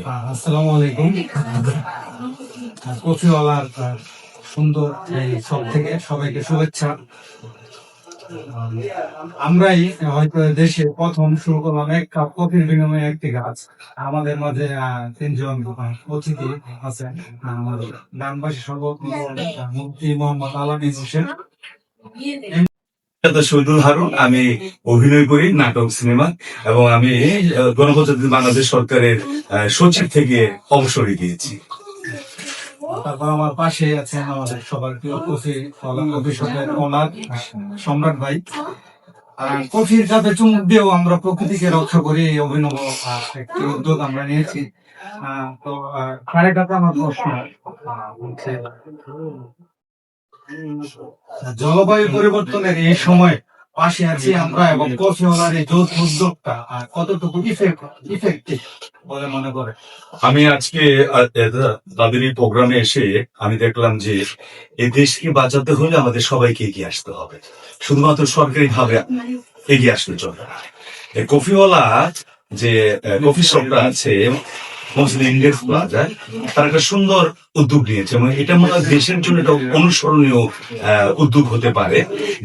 আসসালামু আলাইকুম। কফিওয়ালার সুন্দর এই সব থেকে সবাইকে শুভেচ্ছা। আমরাই হয়তো দেশে প্রথম শুরু করলাম এক কাপ কফির বিনিময়ে একটি গাছ। আমাদের মাঝে তিনজন অতিথি আছেন। আমাদের গ্রামবাসী সর্বপ্রথম মুফতি মোহাম্মদ আলামিন হোসেন, শহীদুল হারুন। আমি অভিনয় করি নাটক, সিনেমা, এবং আমি গণপ্রজাতন্ত্রী বাংলাদেশ সরকারের সচিব থেকে অবসরে গিয়েছি। তারপর আমার পাশে আছেন আমাদের সবার প্রিয় কফি শপের ওনার সম্রাট ভাই। কফির কাপে চুমুক দিয়েও আমরা প্রকৃতিকে রক্ষা করি, এই অভিনব একটি উদ্যোগ আমরা নিয়েছি। তো খারের কাছে আমার প্রশ্ন হচ্ছে, জলবায়ু পরিবর্তনের এই সময় পাশে আছি আমরা, এবং কফিওয়ালার এই যৌথ উদ্যোগটা কতটুকু ইফেক্টিভ বলে মনে করে? আমি আজকে তাদের এই প্রোগ্রামে এসে আমি দেখলাম যে এই দেশকে বাঁচাতে হলে আমাদের সবাইকে এগিয়ে আসতে হবে, শুধুমাত্র সরকারি ভাবে এগিয়ে আসলে চলবে না। এই কফিওয়ালা যে কফি শপটা আছে মসজিদ ইন্ডিয়ান প্লাজায়, তারা একটা সুন্দর উদ্যোগ নিয়েছে এবং এটা মনে হয় দেশের জন্য একটা অনুসরণীয় উদ্যোগ হতে পারে,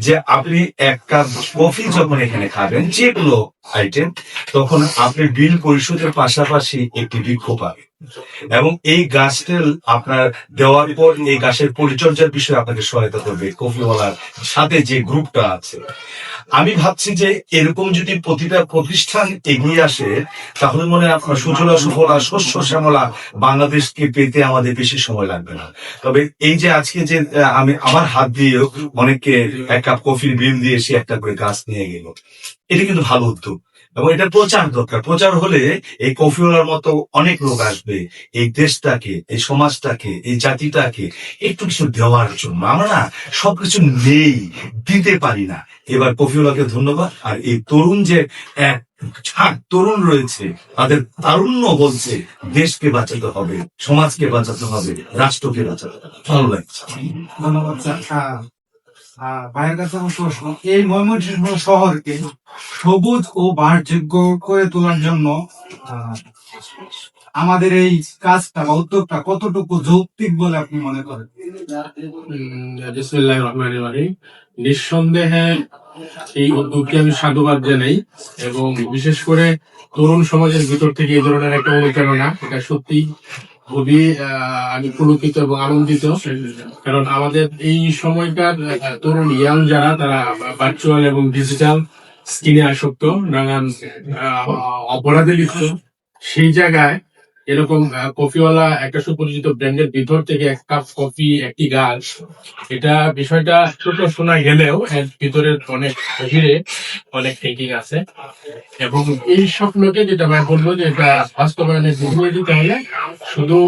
যে আপনি এক কাপ কফি যখন এখানে খাবেন, যেগুলো আইটেম, তখন আপনি বিল পরিশোধের পাশাপাশি একটি বৃক্ষ পাবেন, এবং এই গাছটা আপনার দেওয়ার পর এই গাছের পরিচর্যার বিষয়ে আপনাকে সহায়তা করবে কফিওয়ালার সাথে যে গ্রুপটা আছে। আমি ভাবছি যে এরকম যদি প্রতিটা প্রতিষ্ঠান এগিয়ে আসে, তাহলে মনে হয় আপনার সুজলা সুফলা শস্য শ্যামলা বাংলাদেশকে পেতে আমাদের বেশি সময় লাগবে না। তবে এই যে আজকে যে আমি আমার হাত দিয়ে অনেককে এক কাপ কফির বিল দিয়ে এসে একটা করে গাছ নিয়ে গেল, এটা কিন্তু ভালো উদ্যোগ, এবং এটা প্রচার দরকার। প্রচার হলে এই কফিওয়ালার মতো অনেক লোক আসবে এই দেশটাকে, এই সমাজটাকে, এই জাতিটাকে একটু কিছু দেওয়ার জন্য। আমরা না সবকিছু নেই, দিতে পারি না। এবার কফিওয়ালাকে ধন্যবাদ। আর এই তরুণ যে এক তরুণ রয়েছে, তাদের তারুণ্য বলছে দেশকে বাঁচাতে হবে, সমাজকে বাঁচাতে হবে, রাষ্ট্রকে বাঁচাতে হবে। ভালো লাগছে। ধন্যবাদ স্যার। ভাইয়ের কাছে আমার প্রশ্ন, এই ময়মনসিংহ শহরকে সবুজ ও বাসযোগ্য করে তোলার জন্য আমাদের এই কাজটা বা উদ্যোগটা কতটুকু যৌক্তিক বলে আপনি মনে করেন? বিসমিল্লাহির রহমানির রহিম। নিঃসন্দেহে এই উদ্যোগকে আমি সাধুবাদ জানাই, এবং বিশেষ করে তরুণ সমাজের ভিতর থেকে এই ধরনের একটা অনুপ্রেরণা, এটা সত্যি খুবই আমি পুলকিত এবং আনন্দিত। কারণ আমাদের এই সময়কার তরুণ ইয়াং যারা, তারা ভার্চুয়াল এবং ডিজিটাল স্ক্রিনে আসক্ত, নানান অপরাধে লিপ্ত। সেই জায়গায় এরকম কফিওয়ালা একটা সুপরিচিত ব্র্যান্ডের ভিতর থেকে এক কাপ কফি, একটি গাছ, এটা বিষয়টা ছোট শোনা গেলেও এর ভিতরে অনেক গভীরে অনেক থিঙ্কিং আছে। এবং এই স্বপ্নকে, যেটা আমি বলবো যে এটা বাস্তবায়নের দিকে দিতে হলে শুধু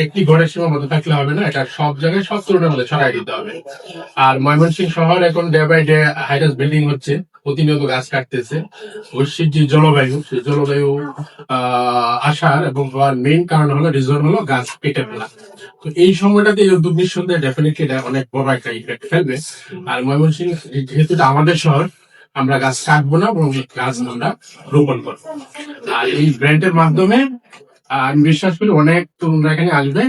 একটি ঘরের সীমাবদ্ধ থাকলে হবে না, এটা সব জায়গায় সব তরুণের মধ্যে ছড়াই দিতে হবে। আর ময়মনসিংহ শহর এখন ডে বাই ডে হাইরাস বিল্ডিং হচ্ছে, প্রতিনিয়ত গাছ কাটতেছে। বৈশ্বিক যে জলবায়ু, সেই জলবায়ু আসার এবং হওয়ার মেইন কারণ হলো, রিজন হলো গাছ কেটে ফেলা। তো এই সময়টাতে এই উদ্যোগ নিঃসন্দেহে ডেফিনেটলি এটা অনেক বড় একটা ইফেক্ট ফেলবে। আর ময়মনসিংহ যেহেতু এটা আমাদের শহর, আমরা গাছ কাটবো না, বরং গাছ আমরা রোপণ করবো। আর এই ব্র্যান্ডের মাধ্যমে আমি বিশ্বাস করি অনেক তরুণরা এখানে আসবে।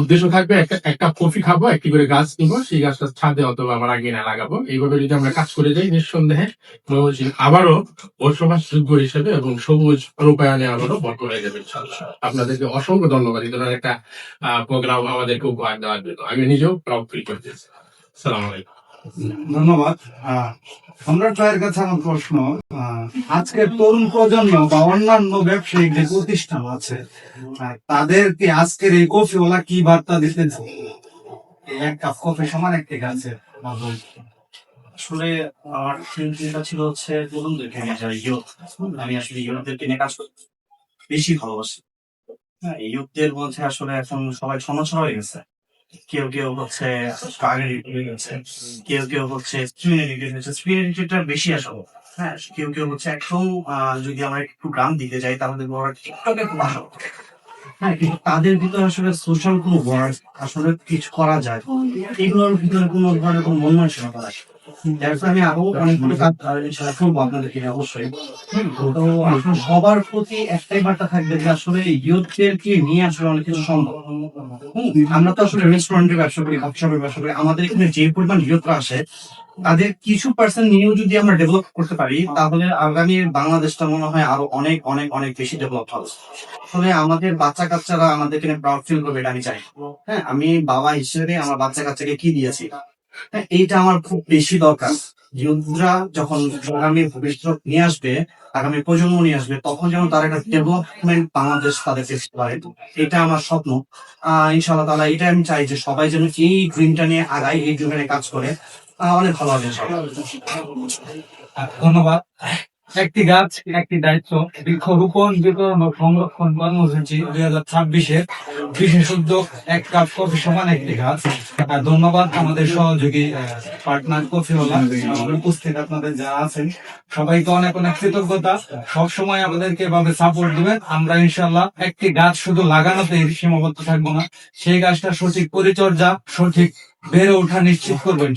উদ্দেশ্য থাকবে এক কাপ কফি খাবো, একটি করে গাছ নিবো, সেই গাছটা ছাদে অথবা আমার আঙিনায় লাগাবো। এইভাবে যদি আমরা কাজ করে যাই, নিঃসন্দেহে ময়মনসিংহ আবারও বসবাসযোগ্য হিসেবে এবং সবুজ রূপায়ণে আবারও ভরপুর হয়ে যাবে ইনশাআল্লাহ। আপনাদেরকে অসংখ্য ধন্যবাদ এই ধরনের একটা প্রোগ্রাম আমাদেরকে উপহার দেওয়ার জন্য। আমি নিজেও প্রাউড ফিল করতেছি। আসসালামু আলাইকুম। ধন্যবাদ। সম্রাট ভাইয়ের কাছে আমার প্রশ্ন, আজকের তরুণ প্রজন্ম বা অন্যান্য ব্যবসায়িক যে প্রতিষ্ঠান আছে, তাদেরকে আজকের এই কফিওয়ালা কি বার্তা দিতে চায়? এক কাপ কফি সমান একটি গাছের মাধ্যমে। আসলে আমার চিন্তা ছিল হচ্ছে তরুণদেরকে নিয়ে, যারা ইয়ুথ, আমি আসলে ইয়ুথদেরকে নিয়ে কাজ করতে বেশি ভালোবাসি। হ্যাঁ, ইয়ুথদের মধ্যে আসলে এখন সবাই সমস্যা হয়ে গেছে। কেউ কেউ হচ্ছে কেউ কেউ হচ্ছে স্পিরিটটা বেশি আসবো। হ্যাঁ, কেউ কেউ হচ্ছে একদম যদি আমরা একটু গ্রাম দিতে যাই, তাহলে ওরা টিকটকে খুব আসবো। হ্যাঁ, কিন্তু তাদের ভিতরে আসলে সোশ্যাল কোনো ওয়ার্ক আসলে কিছু করা যায়, এগুলোর ভিতরে কোনো ধরনের কোনো মন মানসিকতা নাই। Therefore আমি আরো অনেকগুলো কাজ ইনশাআল্লাহ করবো আপনাদেরকে নিয়ে অবশ্যই। তো আসলে সবার প্রতি একটাই বার্তা থাকবে যে আসলে ইয়ুথদেরকে নিয়ে আসলে অনেক কিছু সম্ভব। আমরা তো আসলে রেস্টুরেন্টের ব্যবসা করি, কফি শপের ব্যবসা করি, আমাদের এখানে যে পরিমাণ ইয়ুথরা আসে তাদের কিছু পার্সেন্ট নিয়েও যদি আমরা ডেভেলপ করতে পারি তাহলে আগামী বাংলাদেশটা মনে হয় আরো অনেক অনেক অনেক বেশি ডেভেলপ হবে। আসলে আমাদের বাচ্চা কাচ্চারা আমাদেরকে প্রাউড ফিল করবে, এটা আমি চাই। হ্যাঁ, আমি বাবা হিসেবে আমার বাচ্চা কাচ্চাকে কি দিয়েছি, হ্যাঁ, এইটা আমার খুব বেশি দরকার। ইয়ুথরা যখন আগামী ভবিষ্যৎ নিয়ে আসবে, আগামী প্রজন্ম নিয়ে আসবে, তখন যেন তার একটা ডেভেলপমেন্ট বাংলাদেশ তাদের দেখতে পারে, এটা আমার স্বপ্ন। ইনশাআল্লাহ তাআলা এটা আমি চাই যে সবাই যেন এই ড্রিমটা নিয়ে আগায়, এই ড্রিমে কাজ করে, অনেক ভালো হবে ইনশাআল্লাহ। ধন্যবাদ। একটি গাছ একটি দায়িত্ব বৃক্ষরোপণ বিতরণ ও সংরক্ষণ কর্মসূচি 2026-এর বিশেষ উদ্যোগ এক কাপ কফি সমান একটি গাছ। ধন্যবাদ আমাদের সহযোগী পার্টনার কফিওয়ালা, উপস্থিত আপনাদের যারা আছেন সবাইকে অনেক অনেক কৃতজ্ঞতা। সবসময় আমাদেরকে এভাবে সাপোর্ট দিবেন। আমরা ইনশাল্লাহ একটি গাছ শুধু লাগানোতে সীমাবদ্ধ থাকবো না, সেই গাছটা সঠিক পরিচর্যা, সঠিক বেড়ে ওঠা নিশ্চিত করবেন।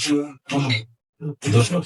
ধন্যবাদ। দর্শক